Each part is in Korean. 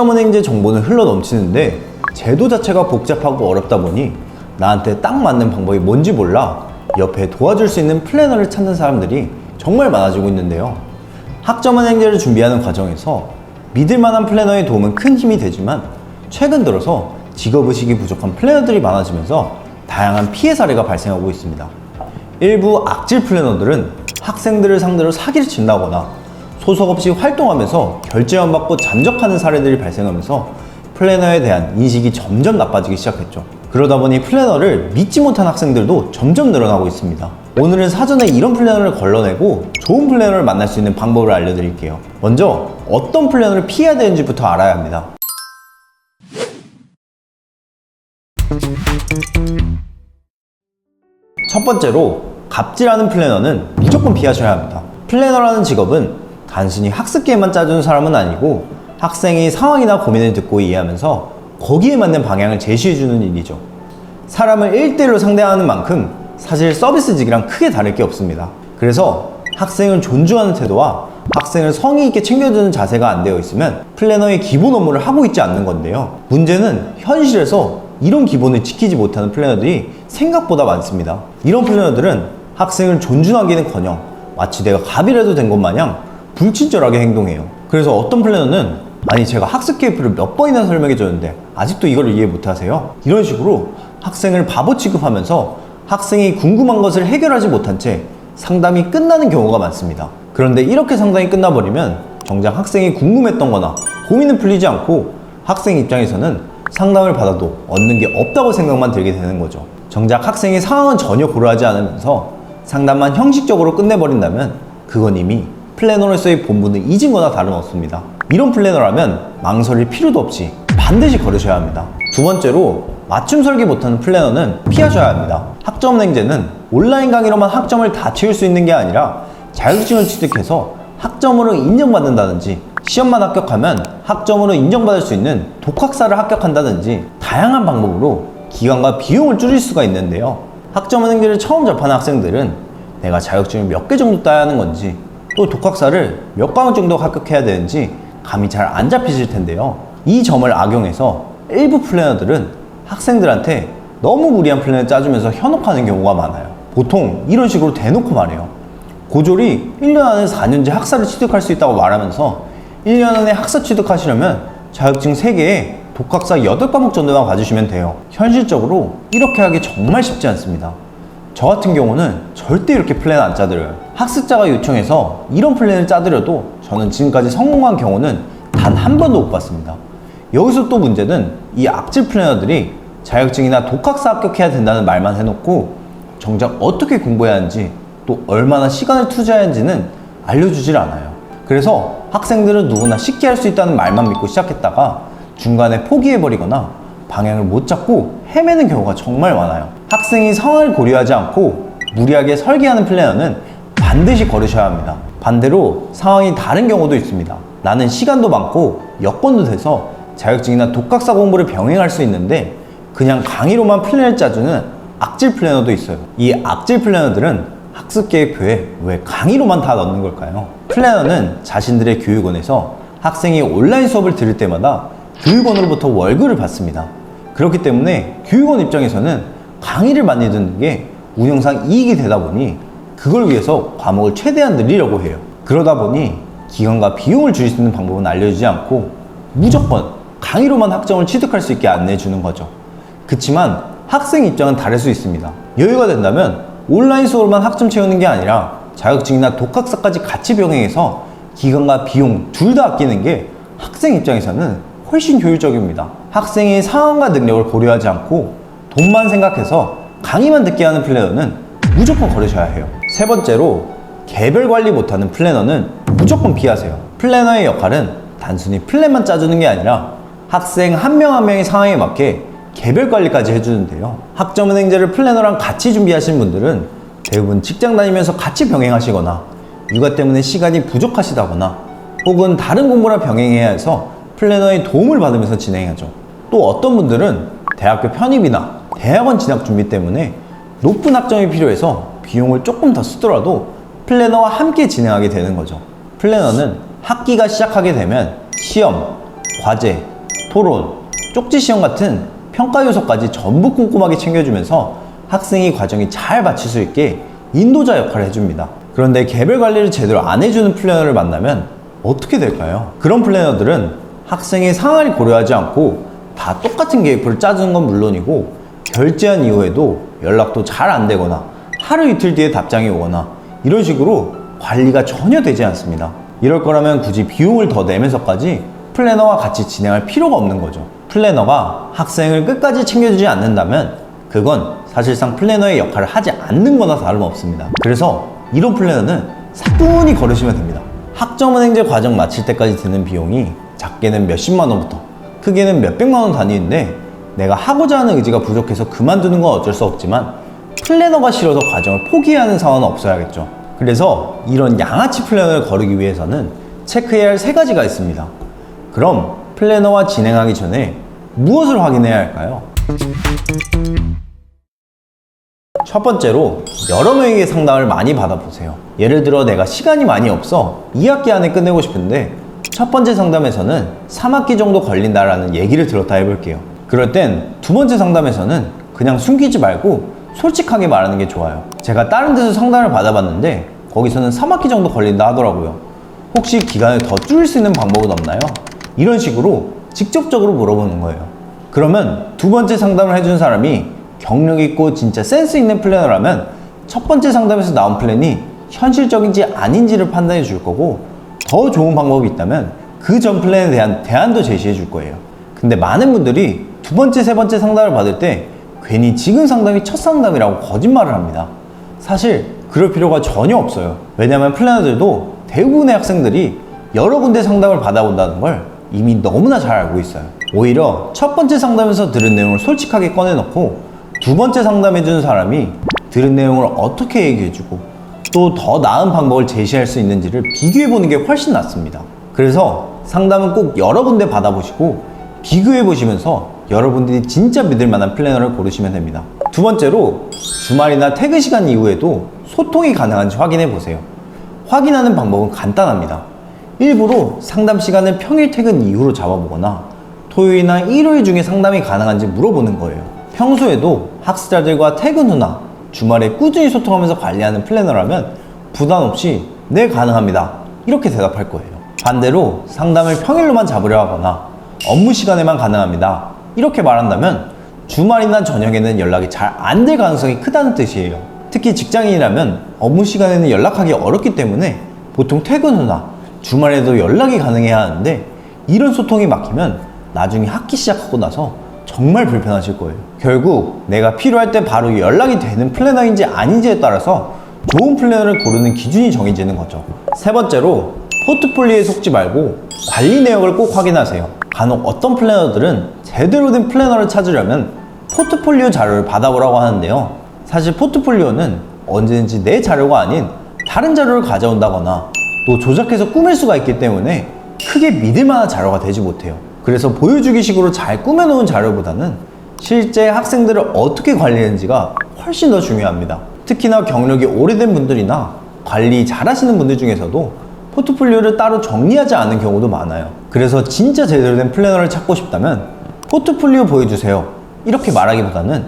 학점은행제 정보는 흘러 넘치는데 제도 자체가 복잡하고 어렵다 보니 나한테 딱 맞는 방법이 뭔지 몰라 옆에 도와줄 수 있는 플래너를 찾는 사람들이 정말 많아지고 있는데요. 학점은행제를 준비하는 과정에서 믿을 만한 플래너의 도움은 큰 힘이 되지만 최근 들어서 직업의식이 부족한 플래너들이 많아지면서 다양한 피해 사례가 발생하고 있습니다. 일부 악질 플래너들은 학생들을 상대로 사기를 친다거나 소속 없이 활동하면서 결제만 받고 잠적하는 사례들이 발생하면서 플래너에 대한 인식이 점점 나빠지기 시작했죠. 그러다 보니 플래너를 믿지 못한 학생들도 점점 늘어나고 있습니다. 오늘은 사전에 이런 플래너를 걸러내고 좋은 플래너를 만날 수 있는 방법을 알려드릴게요. 먼저 어떤 플래너를 피해야 되는지부터 알아야 합니다. 첫 번째로 갑질하는 플래너는 무조건 피하셔야 합니다. 플래너라는 직업은 단순히 학습 계획만 짜주는 사람은 아니고 학생의 상황이나 고민을 듣고 이해하면서 거기에 맞는 방향을 제시해주는 일이죠. 사람을 1대1로 상대하는 만큼 사실 서비스직이랑 크게 다를 게 없습니다. 그래서 학생을 존중하는 태도와 학생을 성의 있게 챙겨주는 자세가 안 되어 있으면 플래너의 기본 업무를 하고 있지 않는 건데요. 문제는 현실에서 이런 기본을 지키지 못하는 플래너들이 생각보다 많습니다. 이런 플래너들은 학생을 존중하기는커녕 마치 내가 갑이라도 된 것 마냥 불친절하게 행동해요. 그래서 어떤 플래너는 아니 제가 학습 계획표를 몇 번이나 설명해 줬는데 아직도 이걸 이해 못하세요? 이런 식으로 학생을 바보 취급하면서 학생이 궁금한 것을 해결하지 못한 채 상담이 끝나는 경우가 많습니다. 그런데 이렇게 상담이 끝나버리면 정작 학생이 궁금했던 거나 고민은 풀리지 않고 학생 입장에서는 상담을 받아도 얻는 게 없다고 생각만 들게 되는 거죠. 정작 학생의 상황은 전혀 고려하지 않으면서 상담만 형식적으로 끝내버린다면 그건 이미 플래너로서의 본분을 잊은 거나 다름없습니다. 이런 플래너라면 망설일 필요도 없이 반드시 걸으셔야 합니다. 두 번째로 맞춤 설계 못하는 플래너는 피하셔야 합니다. 학점은행제는 온라인 강의로만 학점을 다 채울 수 있는 게 아니라 자격증을 취득해서 학점으로 인정받는다든지 시험만 합격하면 학점으로 인정받을 수 있는 독학사를 합격한다든지 다양한 방법으로 기간과 비용을 줄일 수가 있는데요. 학점은행제를 처음 접하는 학생들은 내가 자격증을 몇 개 정도 따야 하는 건지 또 독학사를 몇 과목 정도 합격해야 되는지 감이 잘 안 잡히실 텐데요. 이 점을 악용해서 일부 플래너들은 학생들한테 너무 무리한 플랜을 짜주면서 현혹하는 경우가 많아요. 보통 이런 식으로 대놓고 말해요. 고졸이 1년 안에 4년제 학사를 취득할 수 있다고 말하면서 1년 안에 학사 취득하시려면 자격증 3개에 독학사 8과목 정도만 봐주시면 돼요. 현실적으로 이렇게 하기 정말 쉽지 않습니다. 저 같은 경우는 절대 이렇게 플랜 안 짜드려요. 학습자가 요청해서 이런 플랜을 짜드려도 저는 지금까지 성공한 경우는 단 한 번도 못 봤습니다. 여기서 또 문제는 이 악질 플래너들이 자격증이나 독학사 합격해야 된다는 말만 해놓고 정작 어떻게 공부해야 하는지 또 얼마나 시간을 투자해야 하는지는 알려주질 않아요. 그래서 학생들은 누구나 쉽게 할 수 있다는 말만 믿고 시작했다가 중간에 포기해버리거나 방향을 못 잡고 헤매는 경우가 정말 많아요. 학생이 상황을 고려하지 않고 무리하게 설계하는 플래너는 반드시 걸으셔야 합니다. 반대로 상황이 다른 경우도 있습니다. 나는 시간도 많고 여건도 돼서 자격증이나 독학사 공부를 병행할 수 있는데 그냥 강의로만 플랜을 짜주는 악질 플래너도 있어요. 이 악질 플래너들은 학습 계획표에 왜 강의로만 다 넣는 걸까요? 플래너는 자신들의 교육원에서 학생이 온라인 수업을 들을 때마다 교육원으로부터 월급을 받습니다. 그렇기 때문에 교육원 입장에서는 강의를 많이 듣는 게 운영상 이익이 되다 보니 그걸 위해서 과목을 최대한 늘리려고 해요. 그러다 보니 기간과 비용을 줄일 수 있는 방법은 알려주지 않고 무조건 강의로만 학점을 취득할 수 있게 안내해주는 거죠. 그치만 학생 입장은 다를 수 있습니다. 여유가 된다면 온라인 수업으로만 학점 채우는 게 아니라 자격증이나 독학사까지 같이 병행해서 기간과 비용 둘 다 아끼는 게 학생 입장에서는 훨씬 효율적입니다. 학생의 상황과 능력을 고려하지 않고 돈만 생각해서 강의만 듣게 하는 플래너는 무조건 걸으셔야 해요. 세 번째로 개별 관리 못하는 플래너는 무조건 피하세요. 플래너의 역할은 단순히 플랜만 짜주는 게 아니라 학생 한 명 한 명의 상황에 맞게 개별 관리까지 해주는데요. 학점은행제를 플래너랑 같이 준비하신 분들은 대부분 직장 다니면서 같이 병행하시거나 육아 때문에 시간이 부족하시다거나 혹은 다른 공부랑 병행해야 해서 플래너의 도움을 받으면서 진행하죠. 또 어떤 분들은 대학교 편입이나 대학원 진학 준비 때문에 높은 학점이 필요해서 비용을 조금 더 쓰더라도 플래너와 함께 진행하게 되는 거죠. 플래너는 학기가 시작하게 되면 시험, 과제, 토론, 쪽지 시험 같은 평가 요소까지 전부 꼼꼼하게 챙겨주면서 학생이 과정이 잘 마칠 수 있게 인도자 역할을 해줍니다. 그런데 개별 관리를 제대로 안 해주는 플래너를 만나면 어떻게 될까요? 그런 플래너들은 학생의 상황을 고려하지 않고 다 똑같은 계획표를 짜주는 건 물론이고 결제한 이후에도 연락도 잘 안 되거나 하루 이틀 뒤에 답장이 오거나 이런 식으로 관리가 전혀 되지 않습니다. 이럴 거라면 굳이 비용을 더 내면서까지 플래너와 같이 진행할 필요가 없는 거죠. 플래너가 학생을 끝까지 챙겨주지 않는다면 그건 사실상 플래너의 역할을 하지 않는 거나 다름없습니다. 그래서 이런 플래너는 사뿐히 걸으시면 됩니다. 학점은행제 과정 마칠 때까지 드는 비용이 작게는 몇십만 원부터 크게는 몇백만 원 단위인데 내가 하고자 하는 의지가 부족해서 그만두는 건 어쩔 수 없지만 플래너가 싫어서 과정을 포기해야 하는 상황은 없어야겠죠. 그래서 이런 양아치 플래너를 거르기 위해서는 체크해야 할 3가지가 있습니다. 그럼 플래너와 진행하기 전에 무엇을 확인해야 할까요? 첫 번째로 여러 명에게 상담을 많이 받아보세요. 예를 들어 내가 시간이 많이 없어 2학기 안에 끝내고 싶은데 첫 번째 상담에서는 3학기 정도 걸린다라는 얘기를 들었다 해볼게요. 그럴 땐 두 번째 상담에서는 그냥 숨기지 말고 솔직하게 말하는 게 좋아요. 제가 다른 데서 상담을 받아봤는데 거기서는 3학기 정도 걸린다 하더라고요. 혹시 기간을 더 줄일 수 있는 방법은 없나요? 이런 식으로 직접적으로 물어보는 거예요. 그러면 두 번째 상담을 해준 사람이 경력 있고 진짜 센스 있는 플래너라면 첫 번째 상담에서 나온 플랜이 현실적인지 아닌지를 판단해 줄 거고 더 좋은 방법이 있다면 그 전 플랜에 대한 대안도 제시해 줄 거예요. 근데 많은 분들이 두 번째, 세 번째 상담을 받을 때 괜히 지금 상담이 첫 상담이라고 거짓말을 합니다. 사실 그럴 필요가 전혀 없어요. 왜냐면 플래너들도 대부분의 학생들이 여러 군데 상담을 받아본다는 걸 이미 너무나 잘 알고 있어요. 오히려 첫 번째 상담에서 들은 내용을 솔직하게 꺼내놓고 두 번째 상담해주는 사람이 들은 내용을 어떻게 얘기해주고 또 더 나은 방법을 제시할 수 있는지를 비교해보는 게 훨씬 낫습니다. 그래서 상담은 꼭 여러 군데 받아보시고 비교해보시면서 여러분들이 진짜 믿을 만한 플래너를 고르시면 됩니다. 두 번째로 주말이나 퇴근 시간 이후에도 소통이 가능한지 확인해보세요. 확인하는 방법은 간단합니다. 일부러 상담 시간을 평일 퇴근 이후로 잡아보거나 토요일이나 일요일 중에 상담이 가능한지 물어보는 거예요. 평소에도 학습자들과 퇴근 후나 주말에 꾸준히 소통하면서 관리하는 플래너라면 부담 없이 네, 가능합니다 이렇게 대답할 거예요. 반대로 상담을 평일로만 잡으려 하거나 업무 시간에만 가능합니다 이렇게 말한다면 주말이나 저녁에는 연락이 잘 안 될 가능성이 크다는 뜻이에요. 특히 직장인이라면 업무 시간에는 연락하기 어렵기 때문에 보통 퇴근 후나 주말에도 연락이 가능해야 하는데 이런 소통이 막히면 나중에 학기 시작하고 나서 정말 불편하실 거예요. 결국 내가 필요할 때 바로 연락이 되는 플래너인지 아닌지에 따라서 좋은 플래너를 고르는 기준이 정해지는 거죠. 세 번째로 포트폴리오에 속지 말고 관리 내역을 꼭 확인하세요. 간혹 어떤 플래너들은 제대로 된 플래너를 찾으려면 포트폴리오 자료를 받아보라고 하는데요. 사실 포트폴리오는 언제든지 내 자료가 아닌 다른 자료를 가져온다거나 또 조작해서 꾸밀 수가 있기 때문에 크게 믿을 만한 자료가 되지 못해요. 그래서 보여주기 식으로 잘 꾸며놓은 자료보다는 실제 학생들을 어떻게 관리했는지가 훨씬 더 중요합니다. 특히나 경력이 오래된 분들이나 관리 잘 하시는 분들 중에서도 포트폴리오를 따로 정리하지 않은 경우도 많아요. 그래서 진짜 제대로 된 플래너를 찾고 싶다면 포트폴리오 보여주세요 이렇게 말하기보다는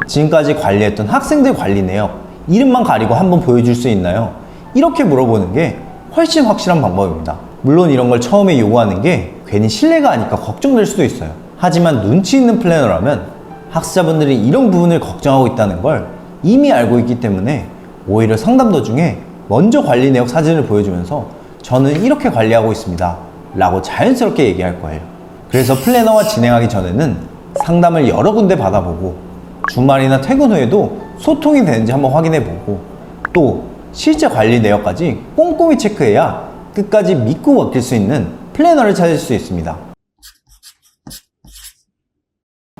지금까지 관리했던 학생들 관리 내역 이름만 가리고 한번 보여줄 수 있나요? 이렇게 물어보는 게 훨씬 확실한 방법입니다. 물론 이런 걸 처음에 요구하는 게 괜히 신뢰가 아닐까 걱정될 수도 있어요. 하지만 눈치 있는 플래너라면 학습자분들이 이런 부분을 걱정하고 있다는 걸 이미 알고 있기 때문에 오히려 상담 도중에 먼저 관리 내역 사진을 보여주면서 저는 이렇게 관리하고 있습니다 라고 자연스럽게 얘기할 거예요. 그래서 플래너와 진행하기 전에는 상담을 여러 군데 받아보고 주말이나 퇴근 후에도 소통이 되는지 한번 확인해보고 또 실제 관리 내역까지 꼼꼼히 체크해야 끝까지 믿고 맡길 수 있는 플래너를 찾을 수 있습니다.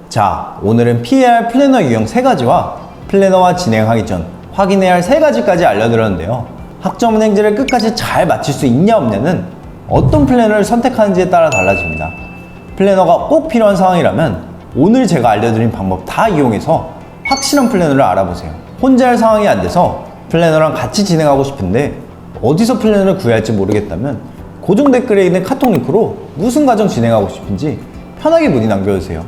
자, 오늘은 피해야 할 플래너 유형 3가지와 플래너와 진행하기 전 확인해야 할 3가지까지 알려드렸는데요. 학점은행제를 끝까지 잘 마칠 수 있냐 없냐는 어떤 플래너를 선택하는지에 따라 달라집니다. 플래너가 꼭 필요한 상황이라면 오늘 제가 알려드린 방법 다 이용해서 확실한 플래너를 알아보세요. 혼자 할 상황이 안 돼서 플래너랑 같이 진행하고 싶은데 어디서 플래너를 구해야 할지 모르겠다면 고정 댓글에 있는 카톡 링크로 무슨 과정 진행하고 싶은지 편하게 문의 남겨주세요.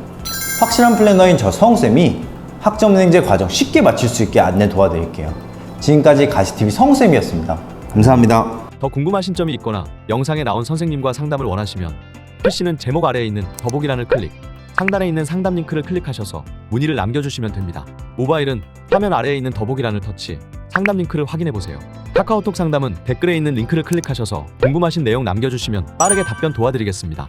확실한 플래너인 저 성우쌤이 학점은행제 과정 쉽게 마칠 수 있게 안내 도와드릴게요. 지금까지 가시TV 성우쌤이었습니다. 감사합니다. 더 궁금하신 점이 있거나 영상에 나온 선생님과 상담을 원하시면 PC는 제목 아래에 있는 더보기란을 클릭, 상단에 있는 상담 링크를 클릭하셔서 문의를 남겨주시면 됩니다. 모바일은 화면 아래에 있는 더보기란을 터치, 상담 링크를 확인해보세요. 카카오톡 상담은 댓글에 있는 링크를 클릭하셔서 궁금하신 내용 남겨주시면 빠르게 답변 도와드리겠습니다.